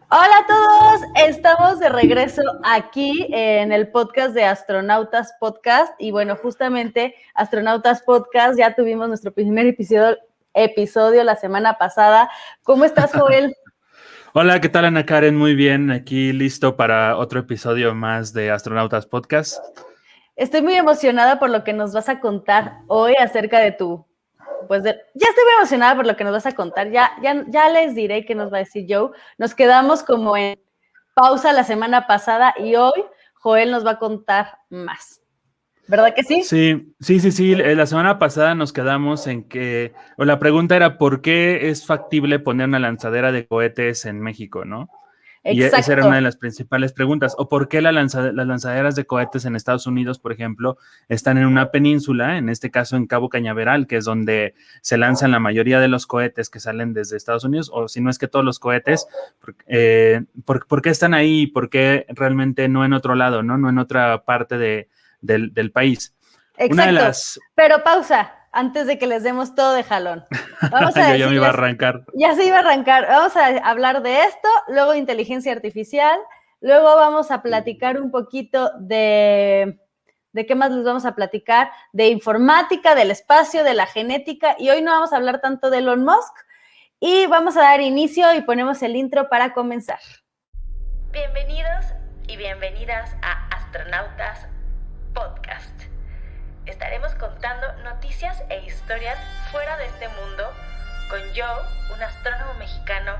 Hola a todos, estamos de regreso aquí en el podcast de Astronautas Podcast y bueno, justamente Astronautas Podcast, ya tuvimos nuestro primer episodio la semana pasada. ¿Cómo estás, Joel? Hola, ¿qué tal, Ana Karen? Muy bien, aquí listo para otro episodio más de Astronautas Podcast. Estoy muy emocionada por lo que nos vas a contar hoy acerca de ya estoy muy emocionada por lo que nos vas a contar. Ya les diré qué nos va a decir Joe. Nos quedamos como en pausa la semana pasada y hoy Joel nos va a contar más. ¿Verdad que sí? Sí. La semana pasada nos quedamos en que, o la pregunta era, ¿por qué es factible poner una lanzadera de cohetes en México, no? Y esa era Exacto. una de las principales preguntas. ¿O por qué las lanzaderas de cohetes en Estados Unidos, por ejemplo, están en una península, en este caso en Cabo Cañaveral, que es donde se lanzan la mayoría de los cohetes que salen desde Estados Unidos, o si no es que todos los cohetes, ¿por qué están ahí? ¿Por qué realmente no en otro lado, no en otra parte del país? Una de Exacto. las... Pero pausa, antes de que les demos todo de jalón. Vamos a Yo ya me iba a decirles, arrancar. ya se iba a arrancar. Vamos a hablar de esto, luego de inteligencia artificial, luego vamos a platicar un poquito ¿de qué más les vamos a platicar? De informática, del espacio, de la genética, y hoy no vamos a hablar tanto de Elon Musk, y vamos a dar inicio y ponemos el intro para comenzar. Bienvenidos y bienvenidas a Astronautas Podcast. Estaremos contando noticias e historias fuera de este mundo con Joe, un astrónomo mexicano,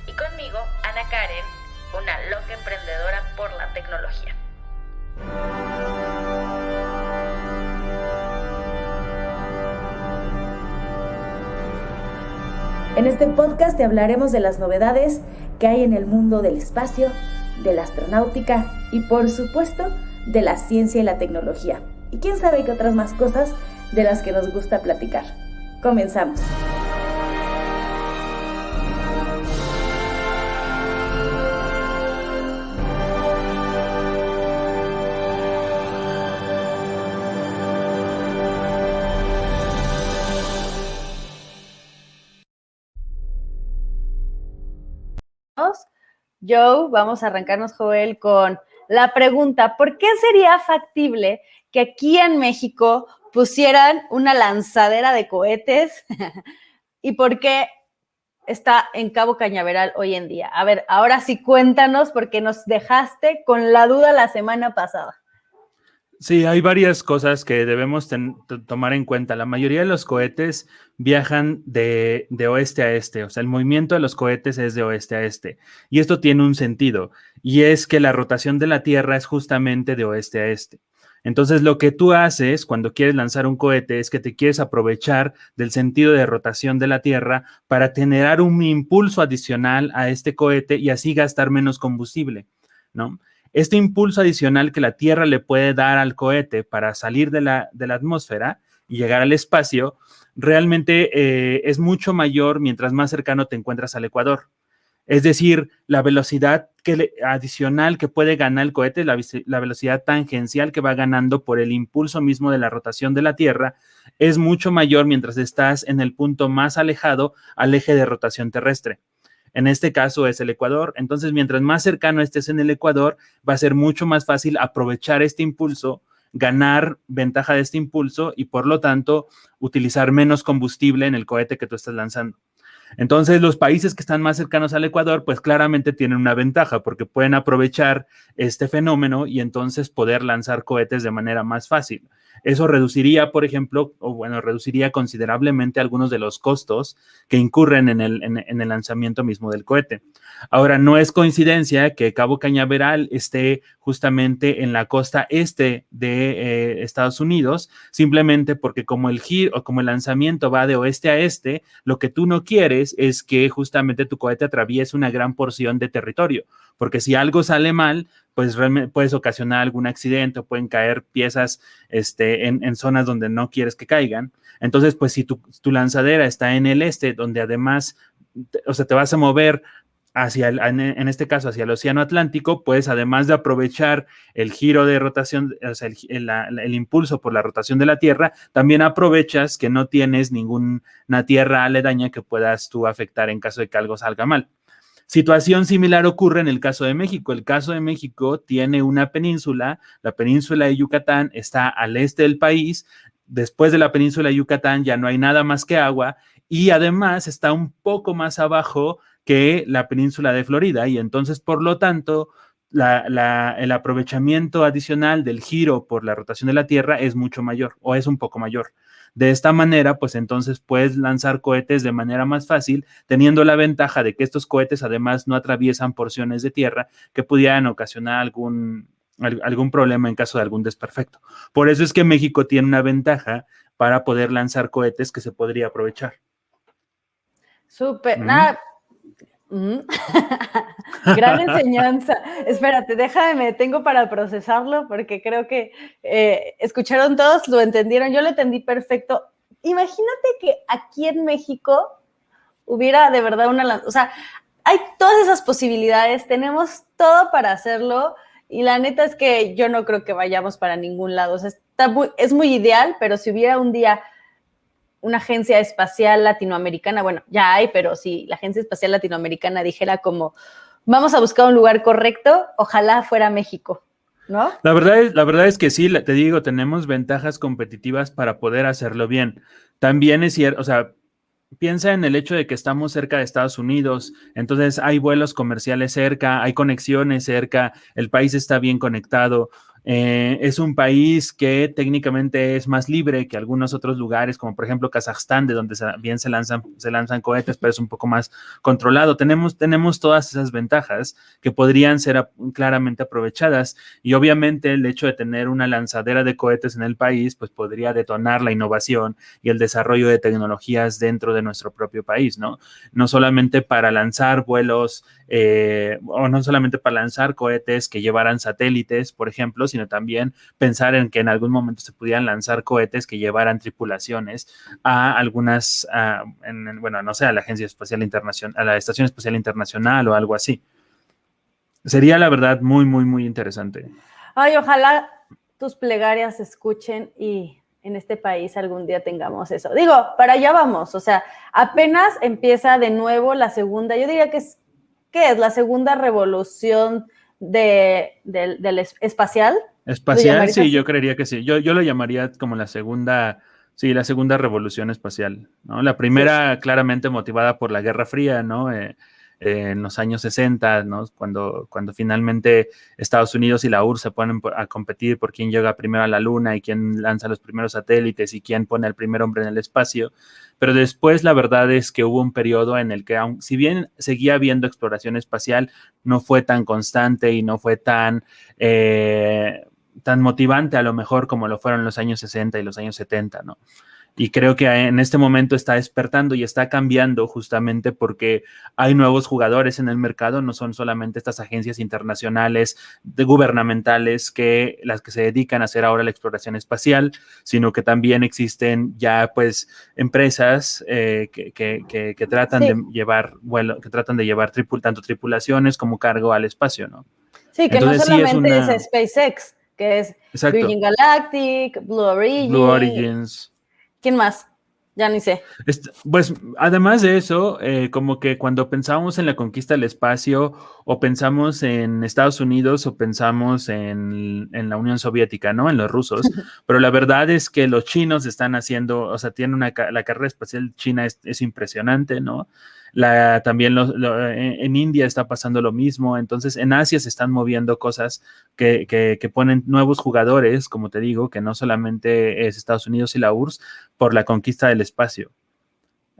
y conmigo, Ana Karen, una loca emprendedora por la tecnología. En este podcast te hablaremos de las novedades que hay en el mundo del espacio, de la astronáutica y, por supuesto, de la ciencia y la tecnología. Y quién sabe qué otras más cosas de las que nos gusta platicar. Comenzamos. Joe, vamos a arrancarnos, Joel, con la pregunta, ¿por qué sería factible que aquí en México pusieran una lanzadera de cohetes y por qué está en Cabo Cañaveral hoy en día? A ver, ahora sí cuéntanos porque nos dejaste con la duda la semana pasada. Sí, hay varias cosas que debemos tomar en cuenta. La mayoría de los cohetes viajan de oeste a este, o sea, el movimiento de los cohetes es de oeste a este. Y esto tiene un sentido, y es que la rotación de la Tierra es justamente de oeste a este. Entonces, lo que tú haces cuando quieres lanzar un cohete es que te quieres aprovechar del sentido de rotación de la Tierra para generar un impulso adicional a este cohete y así gastar menos combustible, ¿no? Este impulso adicional que la Tierra le puede dar al cohete para salir de la atmósfera y llegar al espacio, realmente es mucho mayor mientras más cercano te encuentras al ecuador. Es decir, la velocidad adicional que puede ganar el cohete, la velocidad tangencial que va ganando por el impulso mismo de la rotación de la Tierra, es mucho mayor mientras estás en el punto más alejado al eje de rotación terrestre. En este caso es el ecuador. Entonces, mientras más cercano estés en el ecuador, va a ser mucho más fácil aprovechar este impulso, ganar ventaja de este impulso y, por lo tanto, utilizar menos combustible en el cohete que tú estás lanzando. Entonces, los países que están más cercanos al ecuador, pues claramente tienen una ventaja porque pueden aprovechar este fenómeno y entonces poder lanzar cohetes de manera más fácil. Eso reduciría, por ejemplo, reduciría considerablemente algunos de los costos que incurren en el lanzamiento mismo del cohete. Ahora, no es coincidencia que Cabo Cañaveral esté justamente en la costa este de Estados Unidos, simplemente porque como el giro o como el lanzamiento va de oeste a este, lo que tú no quieres es que justamente tu cohete atraviese una gran porción de territorio, porque si algo sale mal, pues realmente puedes ocasionar algún accidente o pueden caer piezas en zonas donde no quieres que caigan. Entonces, pues si tu lanzadera está en el este, donde además, o sea, te vas a mover en este caso, hacia el Océano Atlántico, pues además de aprovechar el giro de rotación, o sea, el impulso por la rotación de la Tierra, también aprovechas que no tienes ninguna tierra aledaña que puedas tú afectar en caso de que algo salga mal. Situación similar ocurre en el caso de México. El caso de México tiene una península, la península de Yucatán está al este del país, después de la península de Yucatán ya no hay nada más que agua y además está un poco más abajo que la península de Florida y entonces, por lo tanto, el aprovechamiento adicional del giro por la rotación de la Tierra es mucho mayor o es un poco mayor. De esta manera, pues entonces puedes lanzar cohetes de manera más fácil, teniendo la ventaja de que estos cohetes además no atraviesan porciones de tierra que pudieran ocasionar algún problema en caso de algún desperfecto. Por eso es que México tiene una ventaja para poder lanzar cohetes que se podría aprovechar. Súper, nada. Gran enseñanza. Espérate, me detengo para procesarlo porque creo que escucharon todos, lo entendieron, yo lo entendí perfecto. Imagínate que aquí en México hubiera de verdad o sea, hay todas esas posibilidades, tenemos todo para hacerlo y la neta es que yo no creo que vayamos para ningún lado. O sea, es muy ideal, pero si hubiera un día una agencia espacial latinoamericana, bueno, ya hay, pero si la agencia espacial latinoamericana dijera como, vamos a buscar un lugar correcto, ojalá fuera México, ¿no? La verdad es que sí, te digo, tenemos ventajas competitivas para poder hacerlo bien. También es cierto, o sea, piensa en el hecho de que estamos cerca de Estados Unidos, entonces hay vuelos comerciales cerca, hay conexiones cerca, el país está bien conectado. Es un país que técnicamente es más libre que algunos otros lugares, como por ejemplo Kazajstán, de donde bien se lanzan cohetes, pero es un poco más controlado. Tenemos todas esas ventajas que podrían ser claramente aprovechadas y obviamente el hecho de tener una lanzadera de cohetes en el país, pues podría detonar la innovación y el desarrollo de tecnologías dentro de nuestro propio país, ¿no? No solamente para lanzar vuelos o no solamente para lanzar cohetes que llevaran satélites, por ejemplo, sino también pensar en que en algún momento se pudieran lanzar cohetes que llevaran tripulaciones a algunas, bueno, no sé, a la Agencia Espacial Internacional, a la Estación Espacial Internacional o algo así. Sería, la verdad, muy, muy, muy interesante. Ay, ojalá tus plegarias se escuchen y en este país algún día tengamos eso. Digo, para allá vamos, o sea, apenas empieza de nuevo la segunda, yo diría que ¿qué es? La segunda revolución del espacial. Espacial, sí, yo creería que sí. Yo lo llamaría como la segunda revolución espacial, ¿no? La primera, sí, claramente motivada por la Guerra Fría, ¿no? En los años 60, ¿no? Cuando finalmente Estados Unidos y la URSS se ponen a competir por quién llega primero a la Luna y quién lanza los primeros satélites y quién pone al primer hombre en el espacio. Pero después la verdad es que hubo un periodo en el que, si bien seguía habiendo exploración espacial, no fue tan constante y no fue tan motivante a lo mejor como lo fueron los años 60 y los años 70, ¿no? Y creo que en este momento está despertando y está cambiando justamente porque hay nuevos jugadores en el mercado, no son solamente estas agencias internacionales gubernamentales las que se dedican a hacer ahora la exploración espacial, sino que también existen ya pues empresas que tratan, sí, de llevar tanto tripulaciones como cargo al espacio, ¿no? Sí, que entonces, no solamente es SpaceX, que es exacto, Virgin Galactic, Blue Origins. ¿Quién más? Ya ni sé. Pues además de eso, como que cuando pensamos en la conquista del espacio o pensamos en Estados Unidos o pensamos en la Unión Soviética, ¿no? En los rusos, pero la verdad es que los chinos están haciendo, o sea, tienen la carrera espacial china es impresionante, ¿no? También en India está pasando lo mismo, entonces en Asia se están moviendo cosas que ponen nuevos jugadores, como te digo, que no solamente es Estados Unidos y la URSS por la conquista del espacio.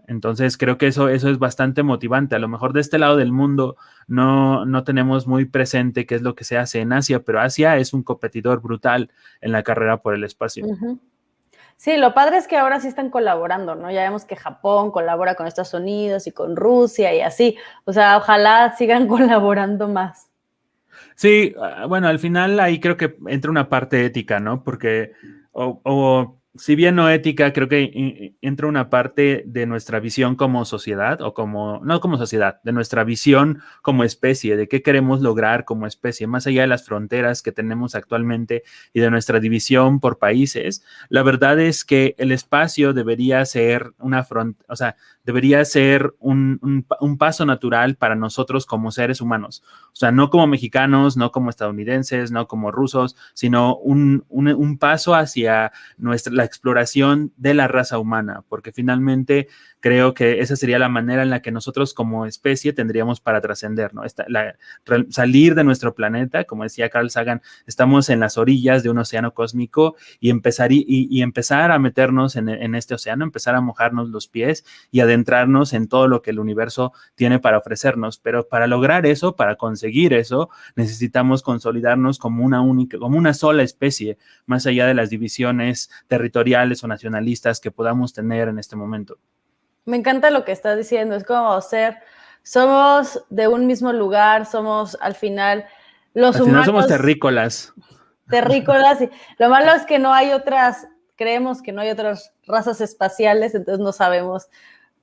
Entonces creo que eso es bastante motivante. A lo mejor de este lado del mundo no tenemos muy presente qué es lo que se hace en Asia, pero Asia es un competidor brutal en la carrera por el espacio. Uh-huh. Sí, lo padre es que ahora sí están colaborando, ¿no? Ya vemos que Japón colabora con Estados Unidos y con Rusia y así. O sea, ojalá sigan colaborando más. Sí, bueno, al final ahí creo que entra una parte ética, ¿no? Porque, si bien no ética, creo que entra una parte de nuestra visión como sociedad, no como sociedad, de nuestra visión como especie, de qué queremos lograr como especie, más allá de las fronteras que tenemos actualmente y de nuestra división por países. La verdad es que el espacio debería ser debería ser un paso natural para nosotros como seres humanos. O sea, no como mexicanos, no como estadounidenses, no como rusos, sino un paso hacia la exploración de la raza humana, porque finalmente creo que esa sería la manera en la que nosotros como especie tendríamos para trascender, ¿no? Salir de nuestro planeta, como decía Carl Sagan, estamos en las orillas de un océano cósmico y empezar a meternos en este océano, empezar a mojarnos los pies y adentrarnos en todo lo que el universo tiene para ofrecernos. Pero para lograr eso, para conseguir eso, necesitamos consolidarnos como una sola especie, más allá de las divisiones territoriales o nacionalistas que podamos tener en este momento. Me encanta lo que estás diciendo, es como somos de un mismo lugar, somos al final los al humanos. Al final somos terrícolas. Terrícolas, y lo malo es que creemos que no hay otras razas espaciales, entonces no sabemos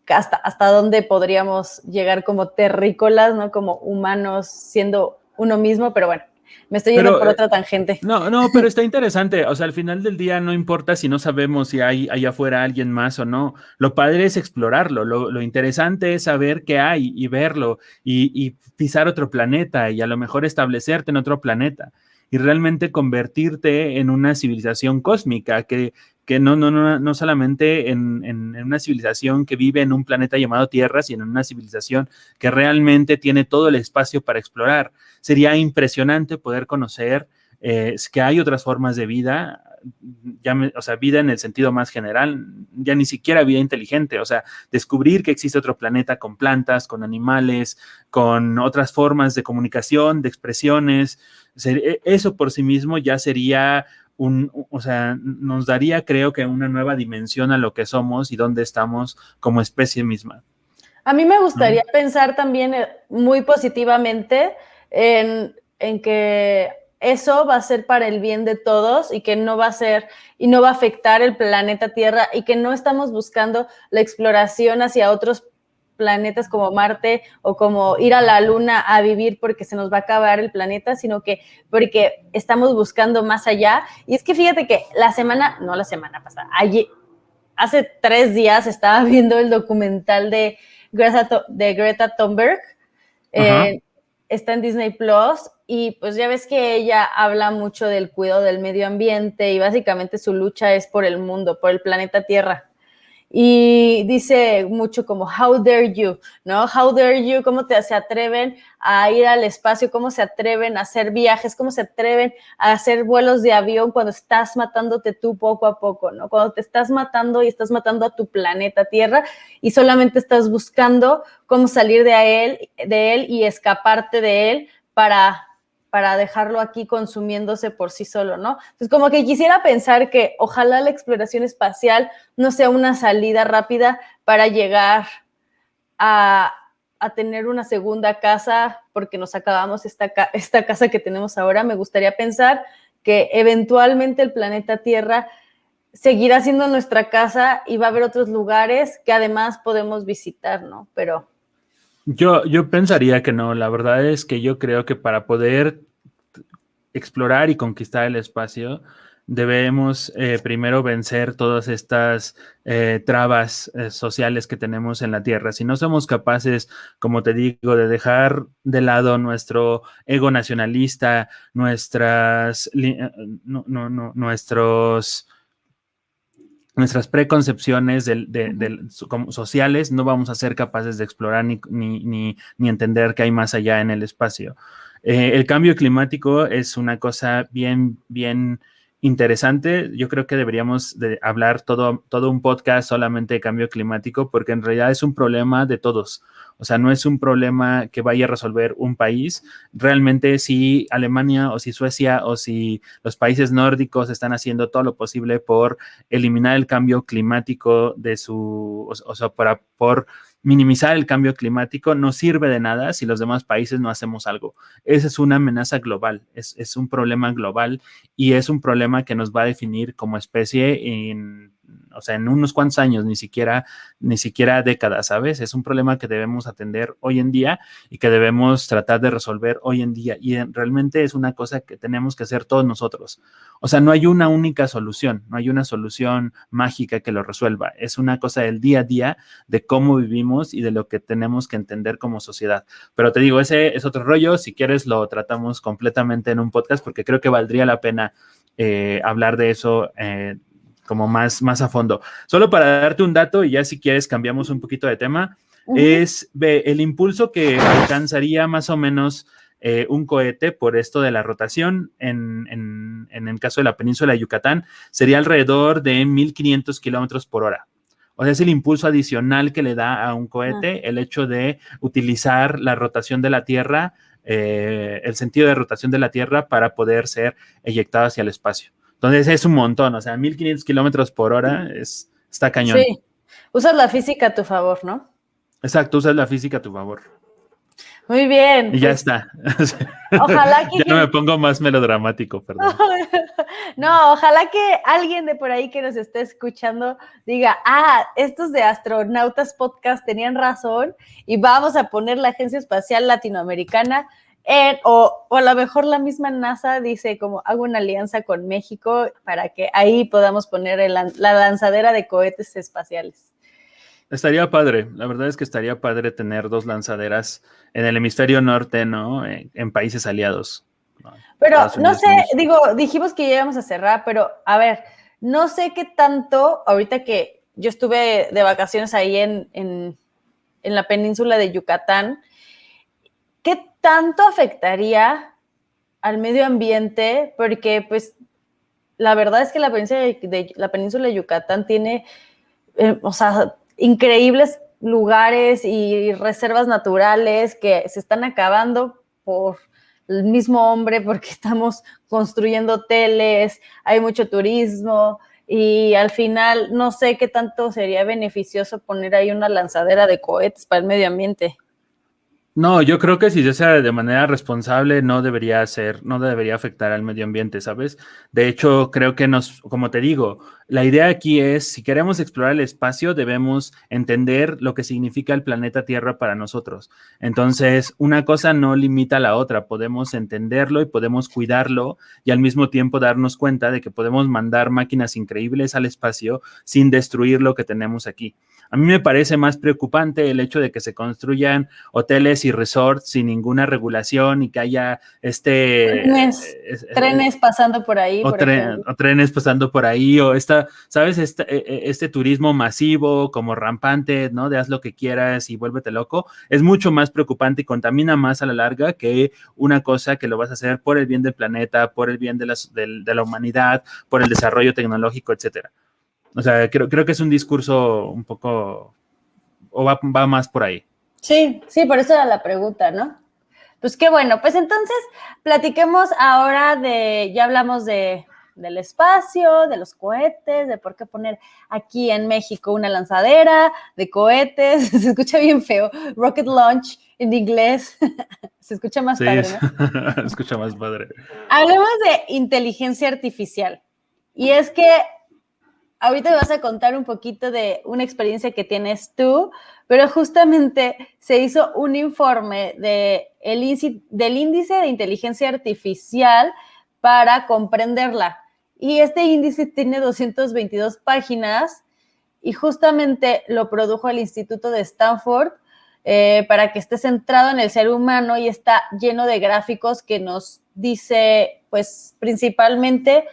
hasta dónde podríamos llegar como terrícolas, ¿no? Como humanos siendo uno mismo, pero bueno. Me estoy yendo por otra tangente. No, pero está interesante. O sea, al final del día no importa si no sabemos si hay allá afuera alguien más o no. Lo padre es explorarlo. Lo interesante es saber qué hay y verlo y pisar otro planeta y a lo mejor establecerte en otro planeta y realmente convertirte en una civilización cósmica que no solamente en una civilización que vive en un planeta llamado Tierra, sino en una civilización que realmente tiene todo el espacio para explorar. Sería impresionante poder conocer que hay otras formas de vida, o sea, vida en el sentido más general, ya ni siquiera vida inteligente, o sea, descubrir que existe otro planeta con plantas, con animales, con otras formas de comunicación, de expresiones. Eso por sí mismo ya sería o sea, nos daría, creo que, una nueva dimensión a lo que somos y dónde estamos como especie misma. A mí me gustaría pensar también muy positivamente en que eso va a ser para el bien de todos y que no va a afectar el planeta Tierra y que no estamos buscando la exploración hacia otros planetas como Marte o como ir a la Luna a vivir porque se nos va a acabar el planeta, sino que porque estamos buscando más allá. Y es que fíjate que hace 3 días estaba viendo el documental de Greta Thunberg, está en Disney Plus, y pues ya ves que ella habla mucho del cuidado del medio ambiente y básicamente su lucha es por el mundo, por el planeta Tierra. Y dice mucho como, how dare you, ¿no? How dare you, cómo se atreven a ir al espacio, cómo se atreven a hacer viajes, cómo se atreven a hacer vuelos de avión cuando estás matándote tú poco a poco, ¿no? Cuando te estás matando y estás matando a tu planeta Tierra y solamente estás buscando cómo salir de él y escaparte de él para dejarlo aquí consumiéndose por sí solo, ¿no? Entonces, como que quisiera pensar que ojalá la exploración espacial no sea una salida rápida para llegar a tener una segunda casa porque nos acabamos esta casa que tenemos ahora. Me gustaría pensar que eventualmente el planeta Tierra seguirá siendo nuestra casa y va a haber otros lugares que además podemos visitar, ¿no? Pero yo pensaría que no. La verdad es que yo creo que para poder explorar y conquistar el espacio, debemos primero vencer todas estas trabas sociales que tenemos en la Tierra. Si no somos capaces, como te digo, de dejar de lado nuestro ego nacionalista, nuestras preconcepciones sociales, no vamos a ser capaces de explorar ni entender que hay más allá en el espacio. El cambio climático es una cosa bien, bien interesante. Yo creo que deberíamos de hablar todo un podcast solamente de cambio climático, porque en realidad es un problema de todos. O sea, no es un problema que vaya a resolver un país. Realmente si Alemania o si Suecia o si los países nórdicos están haciendo todo lo posible por eliminar el cambio climático por minimizar el cambio climático, no sirve de nada si los demás países no hacemos algo. Esa es una amenaza global, es un problema global y es un problema que nos va a definir como especie o sea, en unos cuantos años, ni siquiera décadas, ¿sabes? Es un problema que debemos atender hoy en día y que debemos tratar de resolver hoy en día. Y realmente es una cosa que tenemos que hacer todos nosotros. O sea, no hay una única solución, no hay una solución mágica que lo resuelva. Es una cosa del día a día, de cómo vivimos y de lo que tenemos que entender como sociedad. Pero te digo, ese es otro rollo. Si quieres, lo tratamos completamente en un podcast, porque creo que valdría la pena hablar de eso como más a fondo. Solo para darte un dato, y ya si quieres cambiamos un poquito de tema, es el impulso que alcanzaría más o menos un cohete por esto de la rotación en el caso de la península de Yucatán, sería alrededor de 1,500 kilómetros por hora. O sea, es el impulso adicional que le da a un cohete el hecho de utilizar la rotación de la Tierra, el sentido de rotación de la Tierra para poder ser eyectado hacia el espacio. Entonces es un montón, o sea, 1,500 kilómetros por hora está cañón. Sí, usas la física a tu favor, ¿no? Exacto, usas la física a tu favor. Muy bien. Y ya está. Ojalá que... Ya no me pongo más melodramático, perdón. No, ojalá que alguien de por ahí que nos esté escuchando diga, estos de Astronautas Podcast tenían razón y vamos a poner la Agencia Espacial Latinoamericana o a lo mejor la misma NASA dice como hago una alianza con México para que ahí podamos poner la lanzadera de cohetes espaciales. Estaría padre, la verdad es que estaría padre tener 2 lanzaderas en el hemisferio norte, ¿no? En países aliados. ¿No? Pero no sé, dijimos que ya íbamos a cerrar, pero a ver, no sé qué tanto, ahorita que yo estuve de vacaciones ahí en la península de Yucatán, ¿qué tanto afectaría al medio ambiente? Porque pues la verdad es que la península de Yucatán tiene, increíbles lugares y reservas naturales que se están acabando por el mismo hombre porque estamos construyendo hoteles, hay mucho turismo y al final no sé qué tanto sería beneficioso poner ahí una lanzadera de cohetes para el medio ambiente. No, yo creo que si se hace de manera responsable no debería afectar al medio ambiente, ¿sabes? De hecho, creo que como te digo, la idea aquí es, si queremos explorar el espacio, debemos entender lo que significa el planeta Tierra para nosotros. Entonces, una cosa no limita a la otra, podemos entenderlo y podemos cuidarlo y al mismo tiempo darnos cuenta de que podemos mandar máquinas increíbles al espacio sin destruir lo que tenemos aquí. A mí me parece más preocupante el hecho de que se construyan hoteles y resorts sin ninguna regulación y que haya trenes pasando por ahí. O trenes pasando por ahí, o ¿sabes? Este turismo masivo, como rampante, ¿no? De haz lo que quieras y vuélvete loco, es mucho más preocupante y contamina más a la larga que una cosa que lo vas a hacer por el bien del planeta, por el bien de la humanidad, por el desarrollo tecnológico, etcétera. O sea, creo que es un discurso un poco, o va más por ahí. Sí, por eso era la pregunta, ¿no? Pues qué bueno, pues entonces platiquemos ahora ya hablamos del espacio, de los cohetes, de por qué poner aquí en México una lanzadera de cohetes, se escucha bien feo, rocket launch en inglés, se escucha más padre, ¿no? Se escucha más padre. Hablemos de inteligencia artificial, y es que ahorita me vas a contar un poquito de una experiencia que tienes tú, pero justamente se hizo un informe del índice de inteligencia artificial para comprenderla. Y este índice tiene 222 páginas y justamente lo produjo el Instituto de Stanford para que esté centrado en el ser humano y está lleno de gráficos que nos dice, pues, principalmente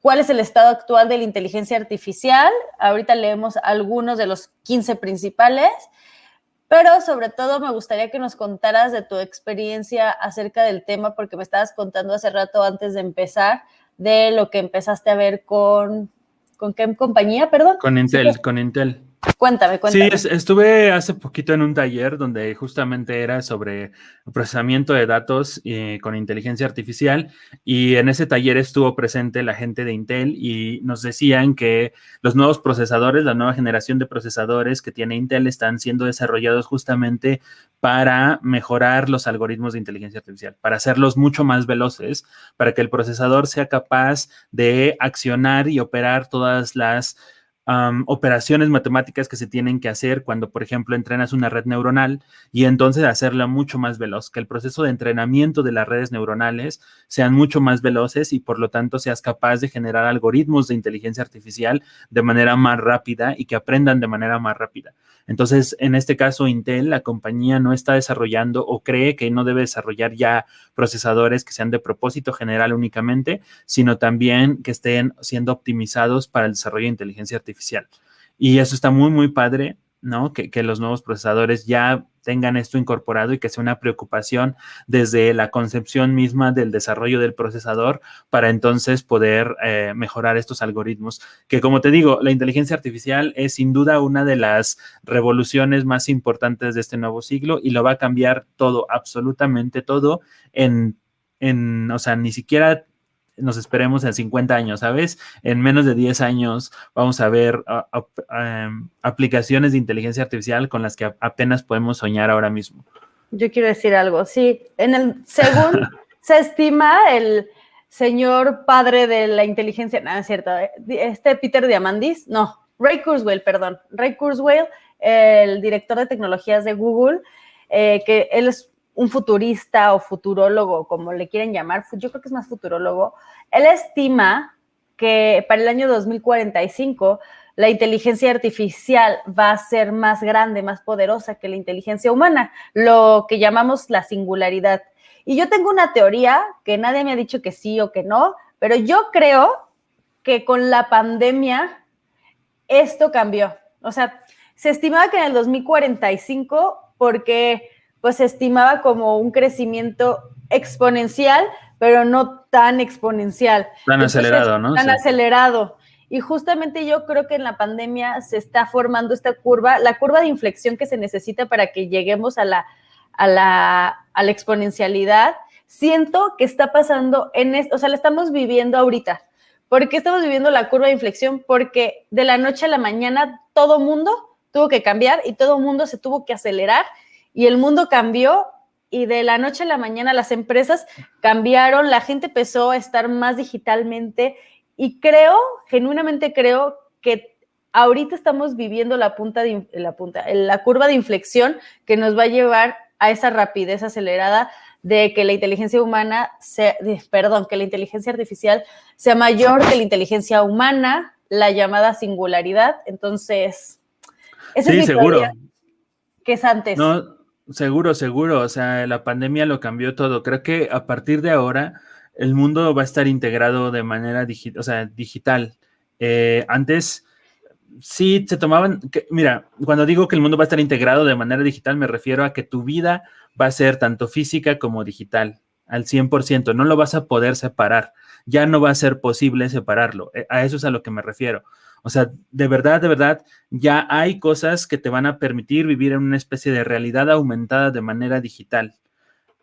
cuál es el estado actual de la inteligencia artificial. Ahorita leemos algunos de los 15 principales, pero sobre todo me gustaría que nos contaras de tu experiencia acerca del tema, porque me estabas contando hace rato antes de empezar de lo que empezaste a ver ¿con qué compañía, perdón? Con Intel, con Intel. Cuéntame. Sí, estuve hace poquito en un taller donde justamente era sobre procesamiento de datos con inteligencia artificial, y en ese taller estuvo presente la gente de Intel y nos decían que los nuevos procesadores, la nueva generación de procesadores que tiene Intel están siendo desarrollados justamente para mejorar los algoritmos de inteligencia artificial, para hacerlos mucho más veloces, para que el procesador sea capaz de accionar y operar todas las operaciones matemáticas que se tienen que hacer cuando, por ejemplo, entrenas una red neuronal y entonces hacerla mucho más veloz, que el proceso de entrenamiento de las redes neuronales sean mucho más veloces y por lo tanto seas capaz de generar algoritmos de inteligencia artificial de manera más rápida y que aprendan de manera más rápida. Entonces, en este caso, Intel, la compañía, no está desarrollando o cree que no debe desarrollar ya procesadores que sean de propósito general únicamente, sino también que estén siendo optimizados para el desarrollo de inteligencia artificial. Y eso está muy, muy padre, ¿no? Que los nuevos procesadores ya tengan esto incorporado y que sea una preocupación desde la concepción misma del desarrollo del procesador para entonces poder mejorar estos algoritmos. Que como te digo, la inteligencia artificial es sin duda una de las revoluciones más importantes de este nuevo siglo y lo va a cambiar todo, absolutamente todo o sea, ni siquiera nos esperemos en 50 años, ¿sabes? En menos de 10 años vamos a ver aplicaciones de inteligencia artificial con las que apenas podemos soñar ahora mismo. Yo quiero decir algo, sí. Según se estima, el señor padre de la inteligencia, no, es cierto, Peter Diamandis, no, Ray Kurzweil, el director de tecnologías de Google, que él es un futurista o futurólogo, como le quieren llamar, yo creo que es más futurólogo, él estima que para el año 2045 la inteligencia artificial va a ser más grande, más poderosa que la inteligencia humana, lo que llamamos la singularidad. Y yo tengo una teoría que nadie me ha dicho que sí o que no, pero yo creo que con la pandemia esto cambió. O sea, se estimaba que en el 2045, porque pues se estimaba como un crecimiento exponencial, pero no tan exponencial. Tan acelerado, ¿no? Tan acelerado. Y justamente yo creo que en la pandemia se está formando esta curva, la curva de inflexión que se necesita para que lleguemos a la exponencialidad. Siento que está pasando o sea, la estamos viviendo ahorita. ¿Por qué estamos viviendo la curva de inflexión? Porque de la noche a la mañana todo mundo tuvo que cambiar y todo mundo se tuvo que acelerar y el mundo cambió y de la noche a la mañana las empresas cambiaron, la gente empezó a estar más digitalmente y genuinamente creo que ahorita estamos viviendo la curva de inflexión que nos va a llevar a esa rapidez acelerada de que la inteligencia que la inteligencia artificial sea mayor que la inteligencia humana, la llamada singularidad. Entonces, esa es mi seguro. teoría, que es antes. No, seguro. O sea, la pandemia lo cambió todo. Creo que a partir de ahora el mundo va a estar integrado de manera digital. Antes sí se tomaban, mira, cuando digo que el mundo va a estar integrado de manera digital, me refiero a que tu vida va a ser tanto física como digital, al 100%, no lo vas a poder separar, ya no va a ser posible separarlo, a eso es a lo que me refiero. O sea, de verdad, ya hay cosas que te van a permitir vivir en una especie de realidad aumentada de manera digital.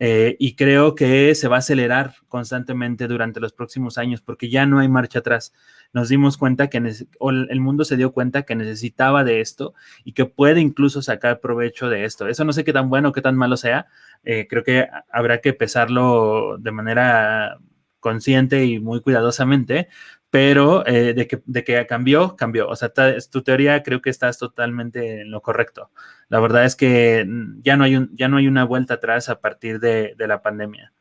Y creo que se va a acelerar constantemente durante los próximos años porque ya no hay marcha atrás. Nos dimos cuenta el mundo se dio cuenta que necesitaba de esto y que puede incluso sacar provecho de esto. Eso no sé qué tan bueno o qué tan malo sea. Creo que habrá que pesarlo de manera consciente y muy cuidadosamente, pero de que cambió. O sea, tu teoría creo que estás totalmente en lo correcto. La verdad es que ya no hay una vuelta atrás a partir de la pandemia.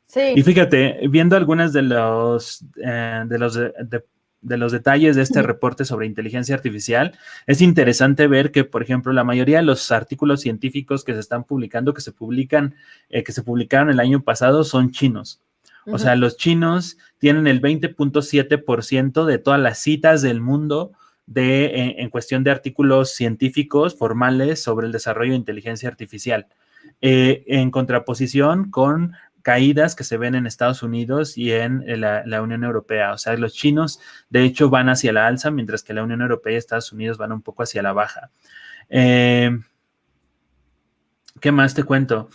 Sí. Y fíjate, viendo algunas de los detalles de este reporte sobre inteligencia artificial, es interesante ver que, por ejemplo, la mayoría de los artículos científicos que se están publicando, que se publicaron el año pasado, son chinos. O sea, los chinos tienen el 20.7% de todas las citas del mundo en cuestión de artículos científicos formales sobre el desarrollo de inteligencia artificial, en contraposición con caídas que se ven en Estados Unidos y en la Unión Europea. O sea, los chinos, de hecho, van hacia la alza, mientras que la Unión Europea y Estados Unidos van un poco hacia la baja. ¿Qué más te cuento?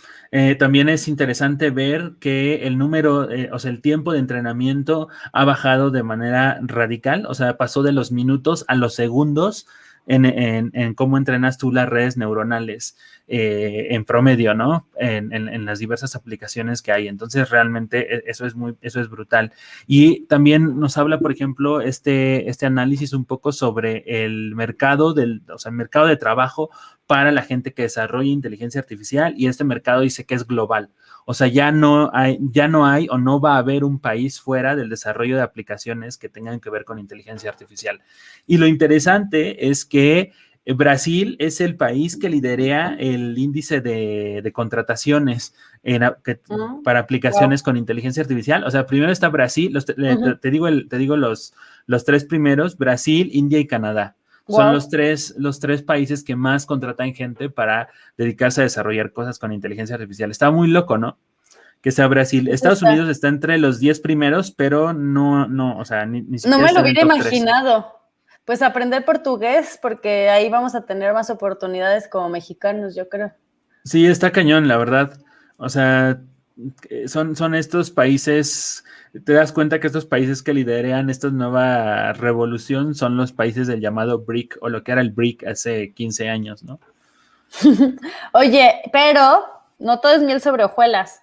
También es interesante ver que el número, o sea, el tiempo de entrenamiento ha bajado de manera radical, o sea, pasó de los minutos a los segundos en cómo entrenas tú las redes neuronales en promedio, ¿no? En las diversas aplicaciones que hay. Entonces, realmente eso es brutal. Y también nos habla, por ejemplo, este análisis un poco sobre el mercado el mercado de trabajo para la gente que desarrolla inteligencia artificial, y este mercado dice que es global. O sea, ya no hay o no va a haber un país fuera del desarrollo de aplicaciones que tengan que ver con inteligencia artificial. Y lo interesante es que Brasil es el país que lidera el índice de contrataciones para aplicaciones con inteligencia artificial. O sea, primero está Brasil, te digo los tres primeros: Brasil, India y Canadá. Son los tres países que más contratan gente para dedicarse a desarrollar cosas con inteligencia artificial. Está muy loco, ¿no? Que sea Brasil. Estados Unidos está entre los 10 primeros, pero no, o sea, ni siquiera. No me lo hubiera imaginado. Pues aprender portugués, porque ahí vamos a tener más oportunidades como mexicanos, yo creo. Sí, está cañón, la verdad. O sea, son estos países, te das cuenta que estos países que lideran esta nueva revolución son los países del llamado BRIC, o lo que era el BRIC hace 15 años, ¿no? Oye, pero no todo es miel sobre hojuelas.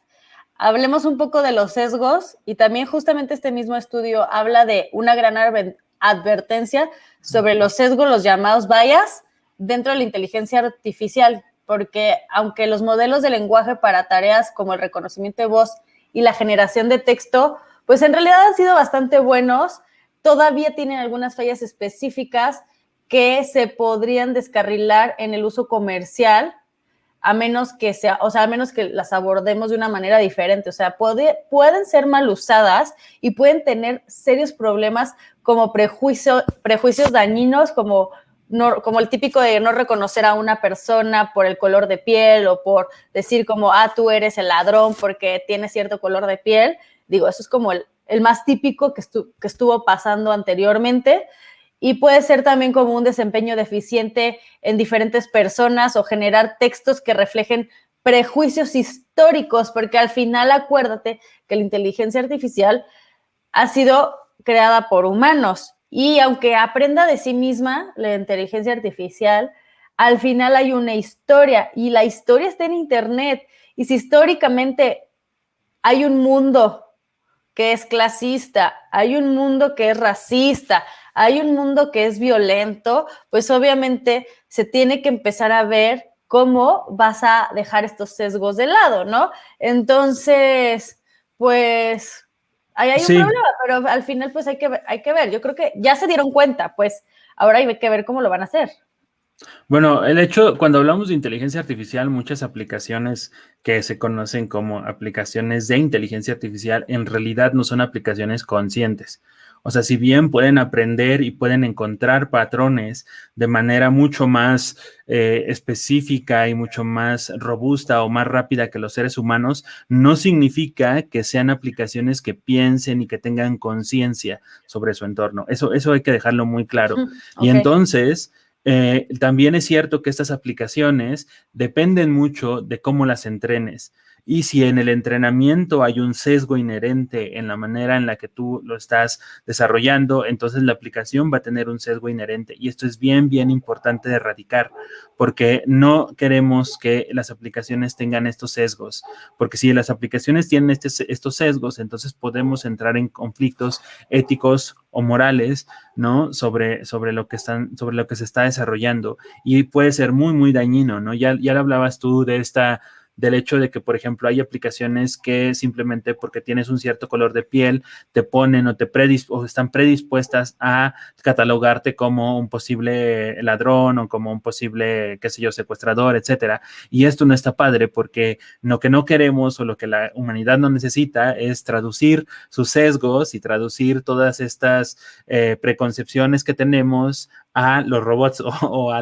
Hablemos un poco de los sesgos, y también justamente este mismo estudio habla de una gran advertencia sobre los sesgos, los llamados bias, dentro de la inteligencia artificial, porque aunque los modelos de lenguaje para tareas como el reconocimiento de voz y la generación de texto, pues en realidad han sido bastante buenos, todavía tienen algunas fallas específicas que se podrían descarrilar en el uso comercial, a menos que las abordemos de una manera diferente. O sea, pueden ser mal usadas y pueden tener serios problemas como prejuicios dañinos, como el típico de no reconocer a una persona por el color de piel, o por decir como, tú eres el ladrón porque tienes cierto color de piel. Digo, eso es como el más típico que estuvo pasando anteriormente. Y puede ser también como un desempeño deficiente en diferentes personas, o generar textos que reflejen prejuicios históricos, porque al final acuérdate que la inteligencia artificial ha sido creada por humanos, y aunque aprenda de sí misma la inteligencia artificial, al final hay una historia, y la historia está en Internet. Y si históricamente hay un mundo que es clasista, hay un mundo que es racista, hay un mundo que es violento, pues obviamente se tiene que empezar a ver cómo vas a dejar estos sesgos de lado, ¿no? Entonces, pues ahí hay un problema, pero al final pues hay que ver. Yo creo que ya se dieron cuenta, pues ahora hay que ver cómo lo van a hacer. Bueno, cuando hablamos de inteligencia artificial, muchas aplicaciones que se conocen como aplicaciones de inteligencia artificial en realidad no son aplicaciones conscientes. O sea, si bien pueden aprender y pueden encontrar patrones de manera mucho más específica y mucho más robusta o más rápida que los seres humanos, no significa que sean aplicaciones que piensen y que tengan conciencia sobre su entorno. Eso hay que dejarlo muy claro. Okay. Y entonces, también es cierto que estas aplicaciones dependen mucho de cómo las entrenes. Y si en el entrenamiento hay un sesgo inherente en la manera en la que tú lo estás desarrollando, entonces la aplicación va a tener un sesgo inherente. Y esto es bien, bien importante de erradicar, porque no queremos que las aplicaciones tengan estos sesgos, porque si las aplicaciones tienen estos sesgos, entonces podemos entrar en conflictos éticos o morales, ¿no? Sobre lo que se está desarrollando, y puede ser muy, muy dañino, ¿no? Ya le hablabas tú del hecho de que, por ejemplo, hay aplicaciones que simplemente porque tienes un cierto color de piel te ponen o están predispuestas a catalogarte como un posible ladrón o como un posible, qué sé yo, secuestrador, etcétera. Y esto no está padre, porque lo que no queremos o lo que la humanidad no necesita es traducir sus sesgos y traducir todas estas preconcepciones que tenemos a los robots o a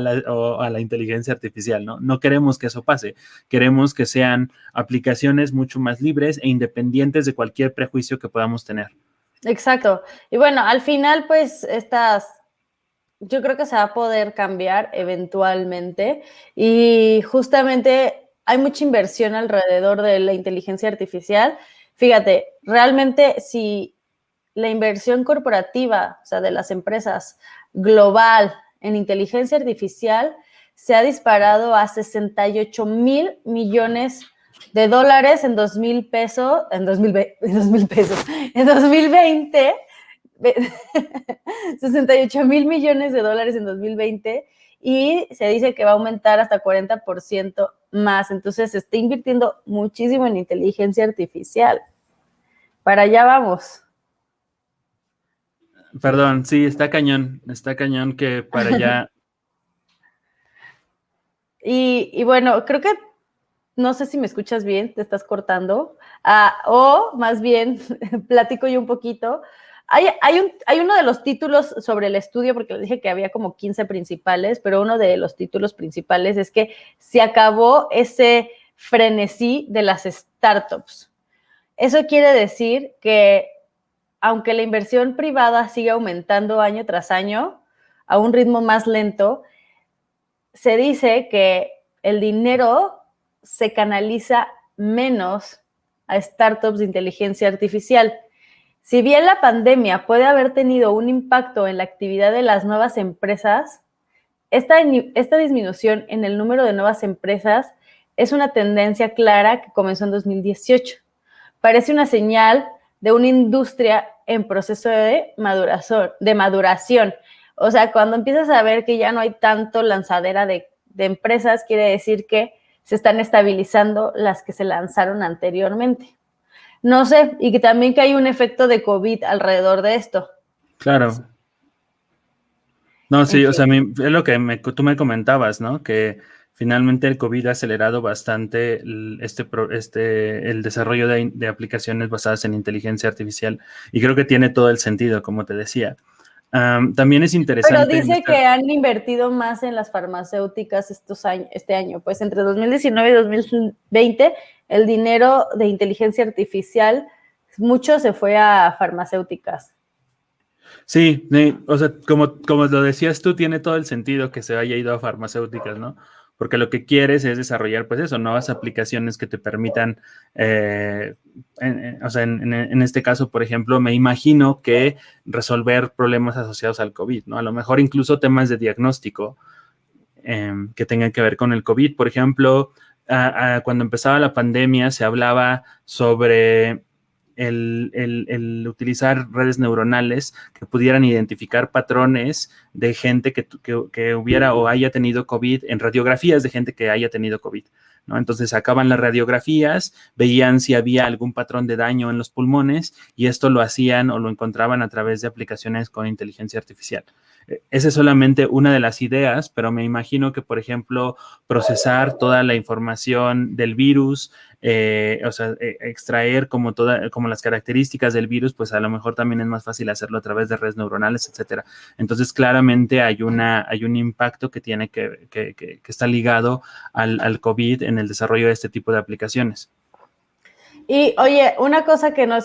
la inteligencia artificial, ¿no? No queremos que eso pase. Queremos que sean aplicaciones mucho más libres e independientes de cualquier prejuicio que podamos tener. Exacto. Y bueno, al final, pues, yo creo que se va a poder cambiar eventualmente, y justamente hay mucha inversión alrededor de la inteligencia artificial. Fíjate, realmente si la inversión corporativa, o sea, de las empresas global en inteligencia artificial se ha disparado a 68,000 millones de dólares en 2020, 68,000 millones de dólares en 2020, y se dice que va a aumentar hasta 40% más. Entonces se está invirtiendo muchísimo en inteligencia artificial. Para allá vamos. Perdón, sí, está cañón que para allá. Y bueno, creo que, no sé si me escuchas bien, te estás cortando, o más bien, platico yo un poquito. Hay uno de los títulos sobre el estudio, porque les dije que había como 15 principales, pero uno de los títulos principales es que se acabó ese frenesí de las startups. Eso quiere decir que, aunque la inversión privada sigue aumentando año tras año a un ritmo más lento, se dice que el dinero se canaliza menos a startups de inteligencia artificial. Si bien la pandemia puede haber tenido un impacto en la actividad de las nuevas empresas, esta disminución en el número de nuevas empresas es una tendencia clara que comenzó en 2018. Parece una señal de una industria en proceso de maduración. O sea, cuando empiezas a ver que ya no hay tanto lanzadera de empresas, quiere decir que se están estabilizando las que se lanzaron anteriormente. No sé, y que también que hay un efecto de COVID alrededor de esto. Claro. No, sí, o sea, es lo que tú me comentabas, ¿no? Que finalmente el COVID ha acelerado bastante el desarrollo de aplicaciones basadas en inteligencia artificial, y creo que tiene todo el sentido, como te decía. También es interesante. Pero dice que han invertido más en las farmacéuticas este año. Pues entre 2019 y 2020, el dinero de inteligencia artificial, mucho se fue a farmacéuticas. Sí, o sea, como lo decías tú, tiene todo el sentido que se haya ido a farmacéuticas, ¿no? Porque lo que quieres es desarrollar, pues eso, nuevas aplicaciones que te permitan, o sea, en este caso, por ejemplo, me imagino que resolver problemas asociados al COVID, ¿no? A lo mejor incluso temas de diagnóstico que tengan que ver con el COVID. Por ejemplo, cuando empezaba la pandemia se hablaba sobre el utilizar redes neuronales que pudieran identificar patrones de gente que hubiera o haya tenido COVID en radiografías de gente que haya tenido COVID, ¿no? Entonces sacaban las radiografías, veían si había algún patrón de daño en los pulmones, y esto lo hacían o lo encontraban a través de aplicaciones con inteligencia artificial. Esa es solamente una de las ideas, pero me imagino que, por ejemplo, procesar toda la información del virus, o sea, extraer como las características del virus, pues a lo mejor también es más fácil hacerlo a través de redes neuronales, etcétera. Entonces, claramente hay un impacto que tiene que está ligado al COVID en el desarrollo de este tipo de aplicaciones. Y oye, una cosa que no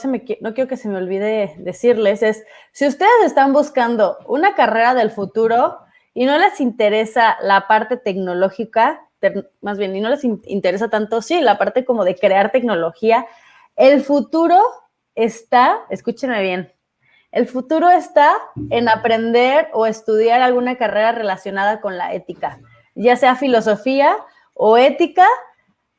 quiero que se me olvide decirles es, si ustedes están buscando una carrera del futuro y no les interesa la parte tecnológica, más bien, y no les interesa tanto, sí, la parte como de crear tecnología, el futuro está, escúchenme bien, el futuro está en aprender o estudiar alguna carrera relacionada con la ética, ya sea filosofía o ética,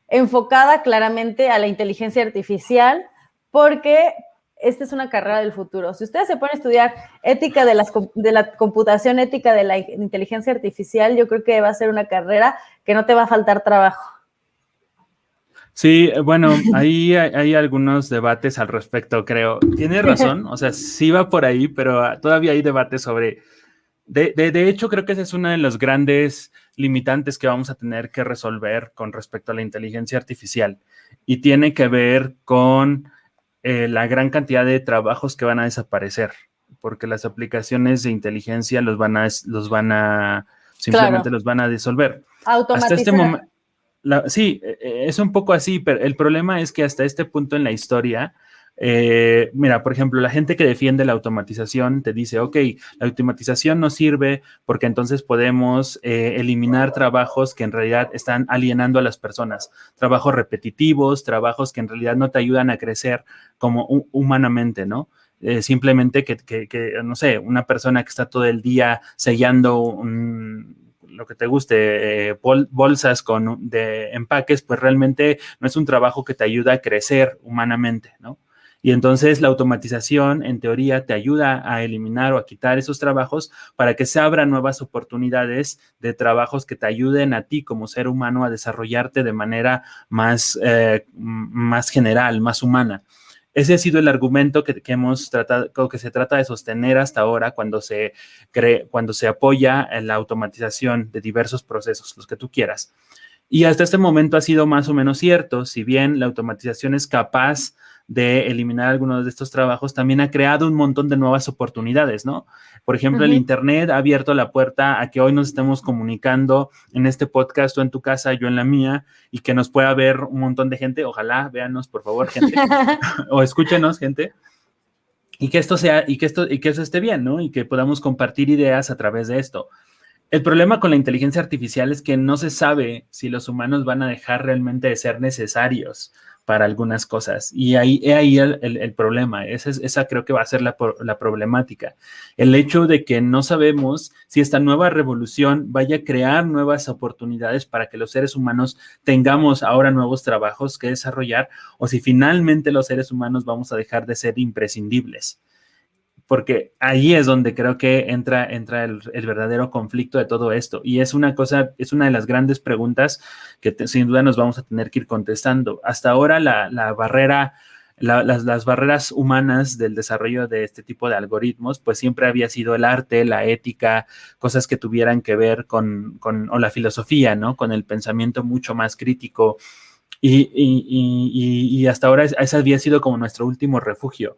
enfocada claramente a la inteligencia artificial, porque esta es una carrera del futuro. Si ustedes se ponen a estudiar ética de la computación, ética de la inteligencia artificial, yo creo que va a ser una carrera que no te va a faltar trabajo. Sí, bueno, ahí hay algunos debates al respecto, creo. Tienes razón, o sea, sí va por ahí, pero todavía hay debates sobre... De hecho, creo que ese es uno de los grandes limitantes que vamos a tener que resolver con respecto a la inteligencia artificial, y tiene que ver con la gran cantidad de trabajos que van a desaparecer, porque las aplicaciones de inteligencia simplemente los van a disolver. Automatizar. Hasta este momento, sí, es un poco así, pero el problema es que hasta este punto en la historia, mira, por ejemplo, la gente que defiende la automatización te dice, ok, la automatización no sirve porque entonces podemos eliminar trabajos que en realidad están alienando a las personas, trabajos repetitivos, trabajos que en realidad no te ayudan a crecer como humanamente, ¿no? simplemente que, no sé, una persona que está todo el día sellando lo que te guste, bolsas de empaques, pues realmente no es un trabajo que te ayuda a crecer humanamente, ¿no? Y entonces la automatización, en teoría, te ayuda a eliminar o a quitar esos trabajos para que se abran nuevas oportunidades de trabajos que te ayuden a ti como ser humano a desarrollarte de manera más general, más humana. Ese ha sido el argumento que hemos tratado, que se trata de sostener hasta ahora cuando se apoya en la automatización de diversos procesos, los que tú quieras. Y hasta este momento ha sido más o menos cierto, si bien la automatización es capaz de eliminar algunos de estos trabajos, también ha creado un montón de nuevas oportunidades, ¿no? Por ejemplo, el Internet ha abierto la puerta a que hoy nos estemos comunicando en este podcast, o en tu casa, yo en la mía, y que nos pueda ver un montón de gente. Ojalá, véanos, por favor, gente, o escúchenos, gente. Y que esto esté bien, ¿no? Y que podamos compartir ideas a través de esto. El problema con la inteligencia artificial es que no se sabe si los humanos van a dejar realmente de ser necesarios para algunas cosas. Y ahí el problema. Esa creo que va a ser la problemática. El hecho de que no sabemos si esta nueva revolución vaya a crear nuevas oportunidades para que los seres humanos tengamos ahora nuevos trabajos que desarrollar, o si finalmente los seres humanos vamos a dejar de ser imprescindibles. Porque ahí es donde creo que entra el verdadero conflicto de todo esto. Y es una de las grandes preguntas que sin duda nos vamos a tener que ir contestando. Hasta ahora las barreras humanas del desarrollo de este tipo de algoritmos, pues siempre había sido el arte, la ética, cosas que tuvieran que ver o la filosofía, ¿no? Con el pensamiento mucho más crítico. Y hasta ahora ese había sido como nuestro último refugio.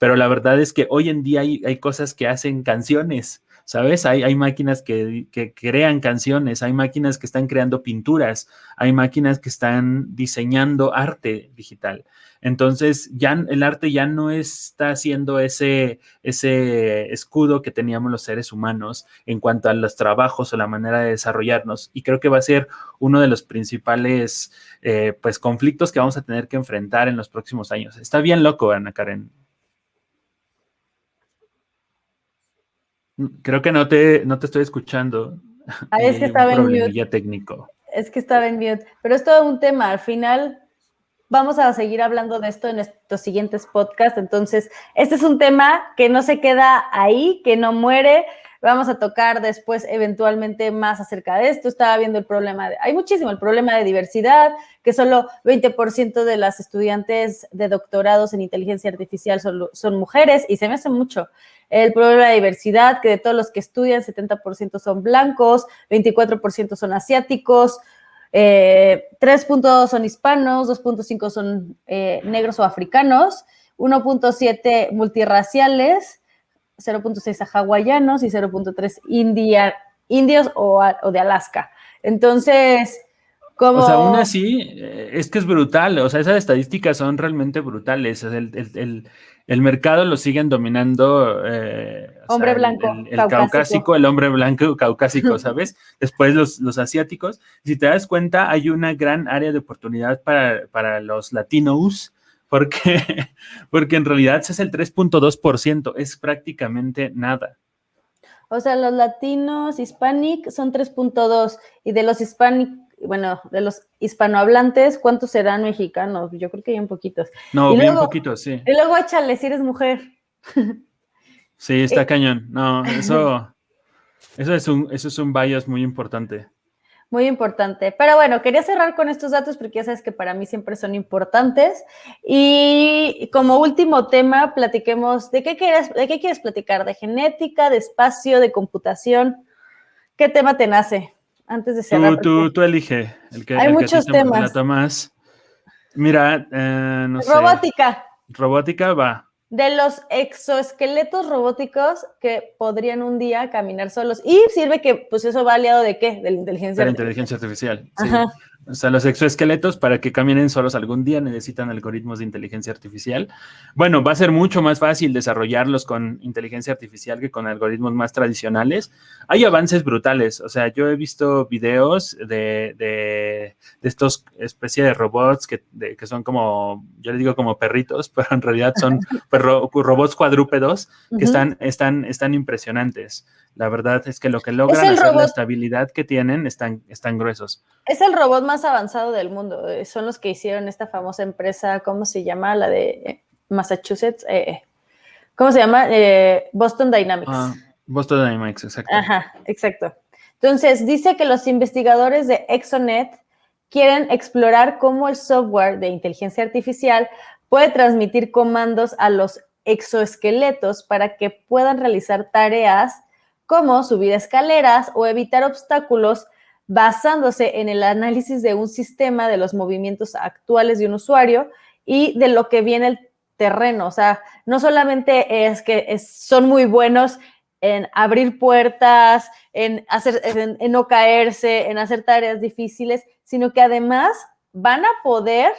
Pero la verdad es que hoy en día hay cosas que hacen canciones, ¿sabes? Hay máquinas que crean canciones, hay máquinas que están creando pinturas, hay máquinas que están diseñando arte digital. Entonces, ya el arte ya no está haciendo ese escudo que teníamos los seres humanos en cuanto a los trabajos o la manera de desarrollarnos. Y creo que va a ser uno de los principales pues, conflictos que vamos a tener que enfrentar en los próximos años. Está bien loco, Ana Karen. Creo que no te estoy escuchando. Es que estaba en mute. Técnico. Es que estaba en mute. Pero es todo un tema. Al final vamos a seguir hablando de esto en estos siguientes podcasts. Entonces, este es un tema que no se queda ahí, que no muere. Vamos a tocar después eventualmente más acerca de esto. Estaba viendo el problema hay muchísimo, el problema de diversidad, que solo 20% de las estudiantes de doctorados en inteligencia artificial son mujeres, y se me hace mucho. El problema de diversidad, que de todos los que estudian, 70% son blancos, 24% son asiáticos, 3.2 son hispanos, 2.5 son negros o africanos, 1.7 multirraciales, 0.6 a hawaianos y 0.3 indios o de Alaska. Entonces, como... O sea, aún así, es que es brutal. O sea, esas estadísticas son realmente brutales. El mercado lo siguen dominando hombre blanco, el caucásico, el hombre blanco caucásico, ¿sabes? Después los asiáticos. Si te das cuenta, hay una gran área de oportunidad para los latinos, porque en realidad ese es el 3.2%, es prácticamente nada. O sea, los latinos hispanic son 3.2, y de los de los hispanohablantes, ¿cuántos serán mexicanos? Yo creo que hay un poquitos. No, bien poquitos, sí. Y luego échale, si eres mujer. Sí, está cañón. No, eso es un bias muy importante. Muy importante. Pero bueno, quería cerrar con estos datos porque ya sabes que para mí siempre son importantes. Y como último tema, platiquemos de qué quieres platicar, de genética, de espacio, de computación. ¿Qué tema te nace? Antes de cerrar. Tú elige hay muchos temas. Más. Mira, no sé. Robótica va. De los exoesqueletos robóticos que podrían un día caminar solos. Y sirve que, pues eso va aliado de ¿qué? De la inteligencia artificial. Inteligencia artificial, sí. O sea, los exoesqueletos para que caminen solos algún día necesitan algoritmos de inteligencia artificial. Bueno, va a ser mucho más fácil desarrollarlos con inteligencia artificial que con algoritmos más tradicionales. Hay avances brutales. O sea, yo he visto videos de estos especie de robots que son como, yo le digo como perritos, pero en realidad son robots cuadrúpedos que están impresionantes. La verdad es que lo que logran hacer, la estabilidad que tienen, están gruesos. Es el robot más avanzado del mundo. Son los que hicieron esta famosa empresa, ¿cómo se llama? La de Massachusetts. ¿Cómo se llama? Boston Dynamics. Boston Dynamics, exacto. Ajá, exacto. Entonces, dice que los investigadores de Exonet quieren explorar cómo el software de inteligencia artificial puede transmitir comandos a los exoesqueletos para que puedan realizar tareas como subir escaleras o evitar obstáculos basándose en el análisis de un sistema de los movimientos actuales de un usuario y de lo que viene el terreno. O sea, no solamente es que son muy buenos en abrir puertas, en no caerse, en hacer tareas difíciles, sino que además van a poder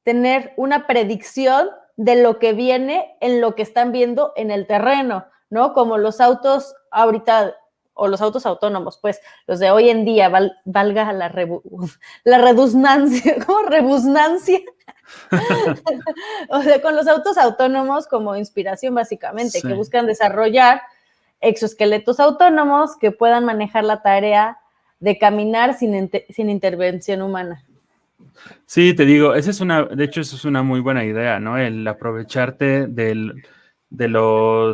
tener una predicción de lo que viene en lo que están viendo en el terreno, ¿no? Como los autos ahorita, o los autos autónomos, pues, los de hoy en día, valga la redundancia, ¿cómo? Rebusnancia. O sea, con los autos autónomos como inspiración, básicamente, sí, que buscan desarrollar exoesqueletos autónomos que puedan manejar la tarea de caminar sin intervención humana. Sí, te digo, de hecho, eso es una muy buena idea, ¿no? El aprovecharte de lo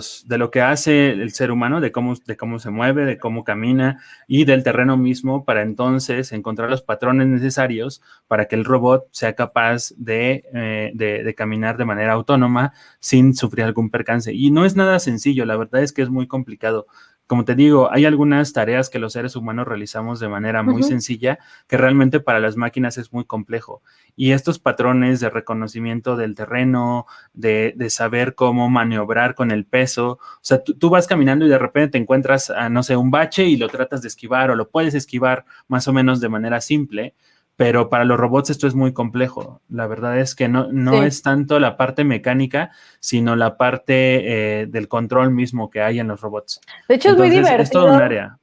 que hace el ser humano, de cómo se mueve, de cómo camina y del terreno mismo para entonces encontrar los patrones necesarios para que el robot sea capaz de caminar de manera autónoma sin sufrir algún percance. Y no es nada sencillo, la verdad es que es muy complicado. Como te digo, hay algunas tareas que los seres humanos realizamos de manera muy sencilla que realmente para las máquinas es muy complejo. Y estos patrones de reconocimiento del terreno, de saber cómo maniobrar con el peso, o sea, tú vas caminando y de repente te encuentras, no sé, un bache y lo tratas de esquivar o lo puedes esquivar más o menos de manera simple, pero para los robots esto es muy complejo. La verdad es que no sí, es tanto la parte mecánica, sino la parte del control mismo que hay en los robots. De hecho, entonces, es muy divertido. Es todo un área.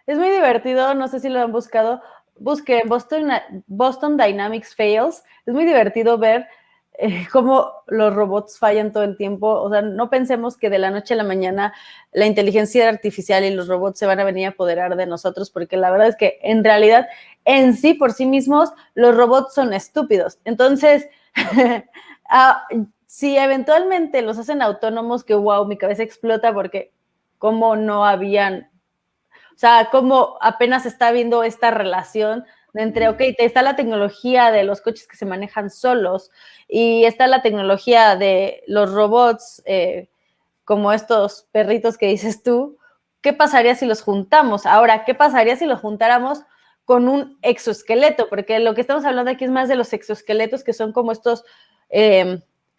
Es muy divertido, no sé si lo han buscado. Busquen Boston Dynamics Fails. Es muy divertido ver cómo los robots fallan todo el tiempo. O sea, no pensemos que de la noche a la mañana la inteligencia artificial y los robots se van a venir a apoderar de nosotros, porque la verdad es que en realidad, en sí, por sí mismos, los robots son estúpidos. Entonces, si eventualmente los hacen autónomos, que wow, mi cabeza explota porque cómo no habían, o sea, cómo apenas está viendo esta relación entre, ok, está la tecnología de los coches que se manejan solos y está la tecnología de los robots, como estos perritos que dices tú. ¿Qué pasaría si los juntamos? Ahora, ¿qué pasaría si los juntáramos con un exoesqueleto? Porque lo que estamos hablando aquí es más de los exoesqueletos, que son como estos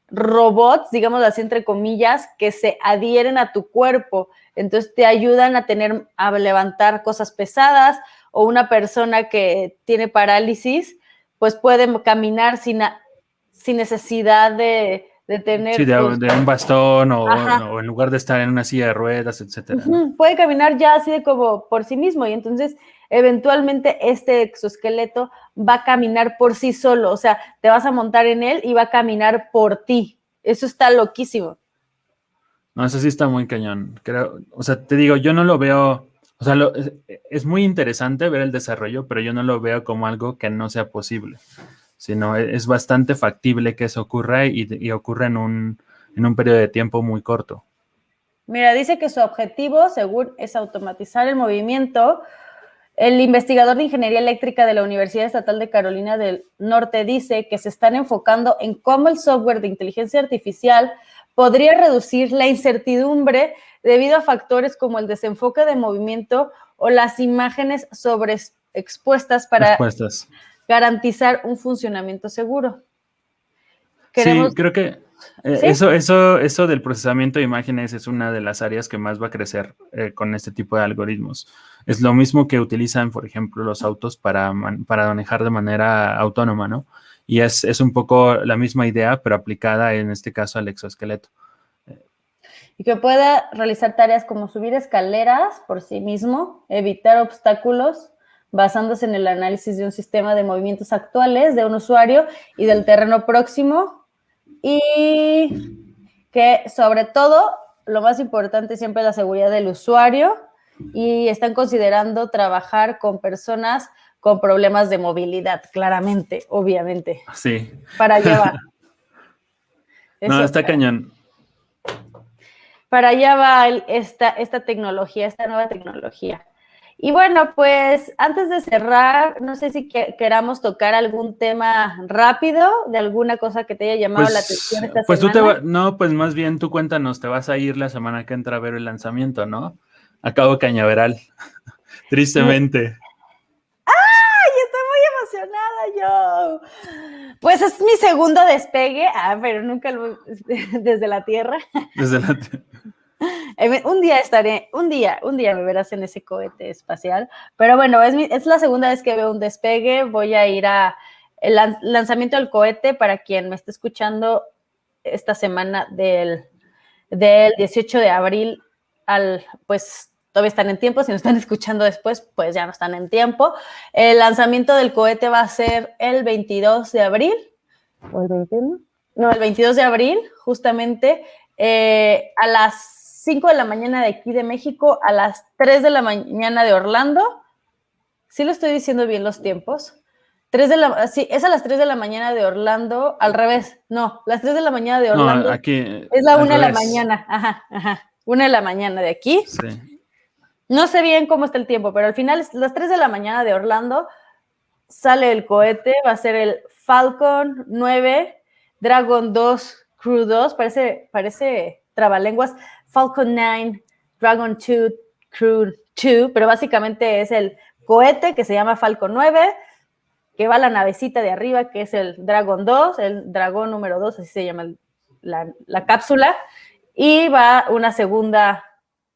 robots, digamos así entre comillas, que se adhieren a tu cuerpo. Entonces te ayudan a levantar cosas pesadas, o una persona que tiene parálisis, pues puede caminar sin necesidad de tener... Sí, de un bastón o en lugar de estar en una silla de ruedas, etcétera. ¿No? Puede caminar ya así de como por sí mismo y entonces eventualmente este exoesqueleto va a caminar por sí solo, o sea, te vas a montar en él y va a caminar por ti. Eso está loquísimo. No, eso sí está muy cañón. Creo, o sea, te digo, yo no lo veo, o sea, es muy interesante ver el desarrollo, pero yo no lo veo como algo que no sea posible, sino es bastante factible que eso ocurra y ocurra en un periodo de tiempo muy corto. Mira, dice que su objetivo, según, es automatizar el movimiento. El investigador de ingeniería eléctrica de la Universidad Estatal de Carolina del Norte dice que se están enfocando en cómo el software de inteligencia artificial podría reducir la incertidumbre debido a factores como el desenfoque de movimiento o las imágenes sobreexpuestas para garantizar un funcionamiento seguro. Sí, creo que ¿Sí? Eso del procesamiento de imágenes es una de las áreas que más va a crecer con este tipo de algoritmos. Es lo mismo que utilizan, por ejemplo, los autos para manejar de manera autónoma, ¿no? Y es un poco la misma idea, pero aplicada en este caso al exoesqueleto. Y que pueda realizar tareas como subir escaleras por sí mismo, evitar obstáculos, basándose en el análisis de un sistema de movimientos actuales de un usuario y del terreno próximo. Y que sobre todo, lo más importante siempre es la seguridad del usuario, y están considerando trabajar con personas con problemas de movilidad, claramente, obviamente. Sí. Para allá va. No, está cañón. Para allá va esta tecnología, esta nueva tecnología. Y bueno, pues antes de cerrar, no sé si queramos tocar algún tema rápido de alguna cosa que te haya llamado la atención esta semana. No, pues más bien tú cuéntanos, te vas a ir la semana que entra a ver el lanzamiento, ¿no? A Cabo Cañaveral, tristemente. ¡Ay, estoy muy emocionada yo! Pues es mi segundo despegue, pero nunca desde la Tierra. Desde la Un día me verás en ese cohete espacial, pero bueno, es la segunda vez que veo un despegue. Voy a ir a el lanzamiento del cohete, para quien me esté escuchando esta semana del 18 de abril pues todavía están en tiempo. Si nos están escuchando después, pues ya no están en tiempo. El lanzamiento del cohete va a ser el 22 de abril, ¿o el 21? No, el 22 de abril, justamente, a las 5 de la mañana de aquí de México, a las 3 de la mañana de Orlando. ¿Sí lo estoy diciendo bien los tiempos? Sí, es a las 3 de la mañana de Orlando, al revés. No, las 3 de la mañana de Orlando. No, aquí es la 1 de la mañana. Ajá. 1 de la mañana de aquí. Sí. No sé bien cómo está el tiempo, pero al final es las 3 de la mañana de Orlando. Sale el cohete, va a ser el Falcon 9, Dragon 2, Crew 2, parece trabalenguas, Falcon 9, Dragon 2, Crew 2, pero básicamente es el cohete que se llama Falcon 9, que va a la navecita de arriba, que es el Dragon 2, el dragón número 2, así se llama la cápsula, y va una segunda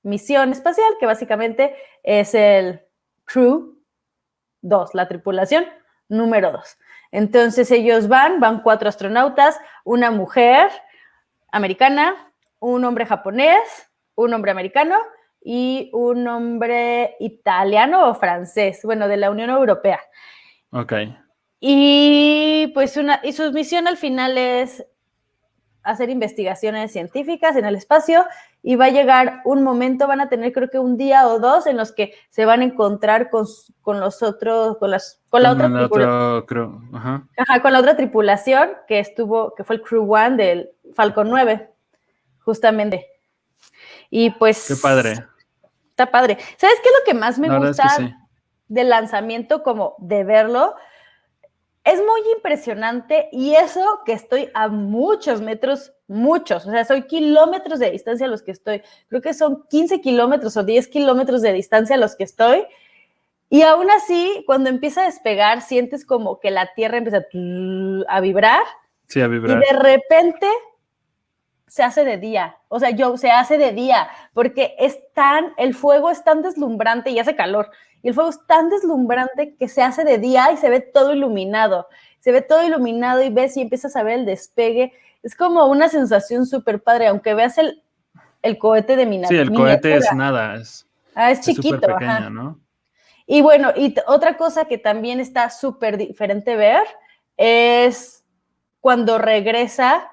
misión espacial, que básicamente es el Crew 2, la tripulación número 2. Entonces ellos van 4 astronautas, una mujer americana, un hombre japonés, un hombre americano y un hombre italiano o francés, bueno, de la Unión Europea. Ok. Y pues su misión al final es hacer investigaciones científicas en el espacio, y va a llegar un momento, van a tener creo que un día o dos en los que se van a encontrar con los otros, con la otra tripulación. Ajá, con la otra tripulación que fue el Crew 1 del Falcon 9, justamente. Y pues... Qué padre. Está padre. ¿Sabes qué es lo que más me gusta es que sí. del lanzamiento, como de verlo? Es muy impresionante, y eso que estoy a muchos metros, o sea, soy kilómetros de distancia a los que estoy. Creo que son 15 kilómetros o 10 kilómetros de distancia a los que estoy. Y aún así, cuando empieza a despegar, sientes como que la Tierra empieza a vibrar. Sí, a vibrar. Y de repente se hace de día. O sea, se hace de día, porque el fuego es tan deslumbrante y hace calor. Y el fuego es tan deslumbrante que se hace de día y se ve todo iluminado. Se ve todo iluminado y ves y empiezas a ver el despegue. Es como una sensación súper padre, aunque veas el cohete de miniatura. Sí, el cohete es nada. Es chiquito. súper pequeño, ajá. ¿no? Y bueno, y otra cosa que también está súper diferente ver es cuando regresan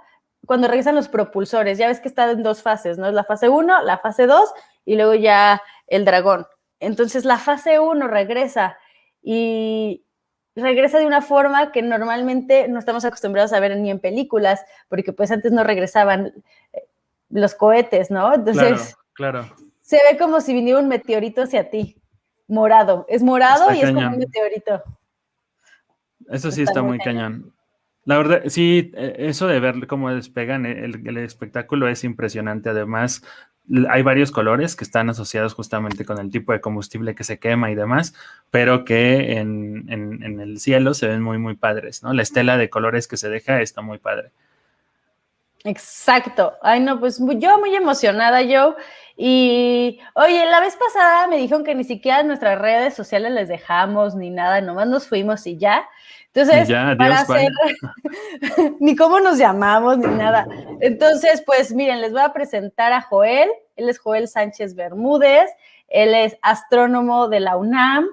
los propulsores. Ya ves que está en 2 fases, ¿no? Es la fase 1, la fase 2 y luego ya el dragón. Entonces la fase 1 regresa, y regresa de una forma que normalmente no estamos acostumbrados a ver ni en películas, porque pues antes no regresaban los cohetes, ¿no? Entonces, claro. Se ve como si viniera un meteorito hacia ti, morado. Es morado y es como un meteorito. Eso sí está muy cañón. La verdad, sí, eso de ver cómo despegan, el espectáculo es impresionante. Además, hay varios colores que están asociados justamente con el tipo de combustible que se quema y demás, pero que en el cielo se ven muy, muy padres, ¿no? La estela de colores que se deja está muy padre. Exacto. Ay, no, pues yo muy emocionada, Joe. Y, oye, la vez pasada me dijeron que ni siquiera nuestras redes sociales les dejamos ni nada, nomás nos fuimos y ya. Entonces, Y ya, adiós, para hacer, ni cómo nos llamamos, ni nada. Entonces, pues miren, les voy a presentar a Joel. Él es Joel Sánchez Bermúdez. Él es astrónomo de la UNAM.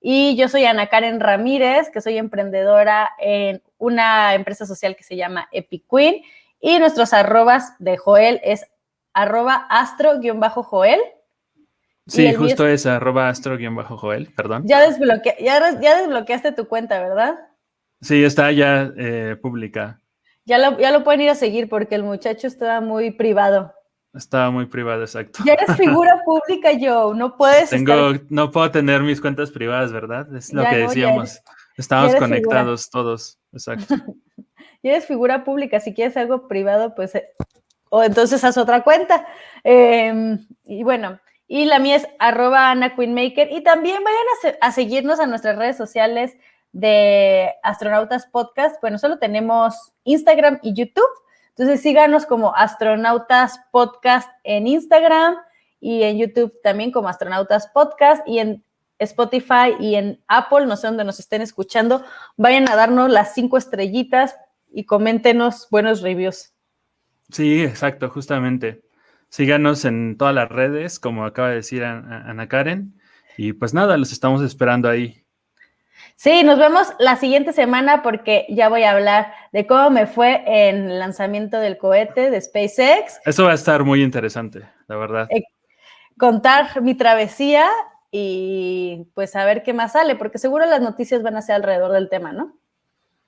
Y yo soy Ana Karen Ramírez, que soy emprendedora en una empresa social que se llama Epic Queen. Y nuestros arrobas de Joel es @astro_Joel. Sí, justo es @astro_Joel, perdón. Ya desbloqueaste tu cuenta, ¿verdad? Sí, está ya pública. Ya lo pueden ir a seguir porque el muchacho estaba muy privado. Estaba muy privado, exacto. Ya eres figura pública, Joe, no puedes No puedo tener mis cuentas privadas, ¿verdad? Es lo Ya que no, decíamos. Estamos conectados todos, exacto. Ya eres figura pública, si quieres algo privado, pues, o entonces haz otra cuenta. Y bueno, y la mía es @AnaQueenMaker. Y también vayan a seguirnos a nuestras redes sociales de Astronautas Podcast. Bueno, solo tenemos Instagram y YouTube. Entonces síganos como Astronautas Podcast en Instagram y en YouTube también como Astronautas Podcast y en Spotify y en Apple, no sé dónde nos estén escuchando. Vayan a darnos las 5 estrellitas y coméntenos buenos reviews. Sí, exacto, justamente. Síganos en todas las redes, como acaba de decir Ana Karen. Y pues nada, los estamos esperando ahí. Sí, nos vemos la siguiente semana porque ya voy a hablar de cómo me fue en el lanzamiento del cohete de SpaceX. Eso va a estar muy interesante, la verdad. Contar mi travesía y pues a ver qué más sale, porque seguro las noticias van a ser alrededor del tema, ¿no?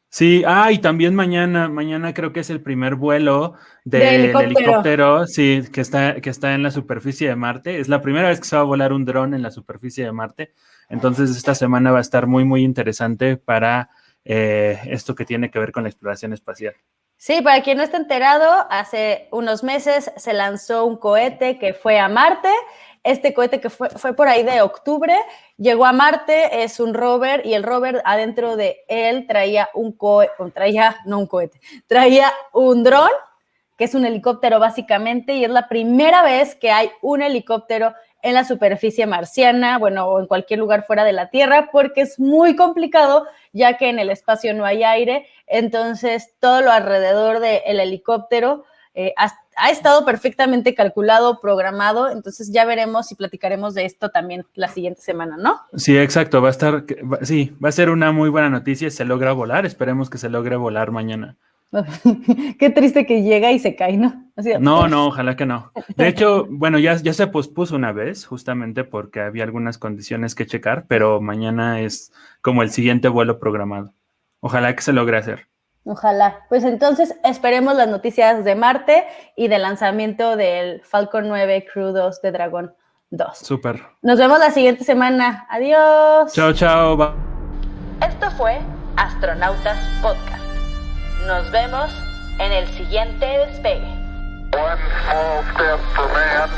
Sí, y también mañana creo que es el primer vuelo del helicóptero, sí, que está en la superficie de Marte. Es la primera vez que se va a volar un dron en la superficie de Marte. Entonces, esta semana va a estar muy, muy interesante para esto que tiene que ver con la exploración espacial. Sí, para quien no esté enterado, hace unos meses se lanzó un cohete que fue a Marte. Este cohete que fue por ahí de octubre, llegó a Marte, es un rover, y el rover adentro de él traía traía un dron, que es un helicóptero básicamente, y es la primera vez que hay un helicóptero en la superficie marciana, bueno, o en cualquier lugar fuera de la Tierra, porque es muy complicado, ya que en el espacio no hay aire, entonces todo lo alrededor del helicóptero ha estado perfectamente calculado, programado, entonces ya veremos y platicaremos de esto también la siguiente semana, ¿no? Sí, exacto, va a ser una muy buena noticia, se logra volar, esperemos que se logre volar mañana. Qué triste que llega y se cae, ¿no? Así de... No, ojalá que no. De hecho, bueno, ya se pospuso una vez, justamente porque había algunas condiciones que checar, pero mañana es como el siguiente vuelo programado. Ojalá que se logre hacer. Ojalá. Pues entonces esperemos las noticias de Marte y del lanzamiento del Falcon 9 Crew 2 de Dragon 2. Súper. Nos vemos la siguiente semana. Adiós. Chao. Bye. Esto fue Astronautas Podcast. Nos vemos en el siguiente despegue. One small step for man.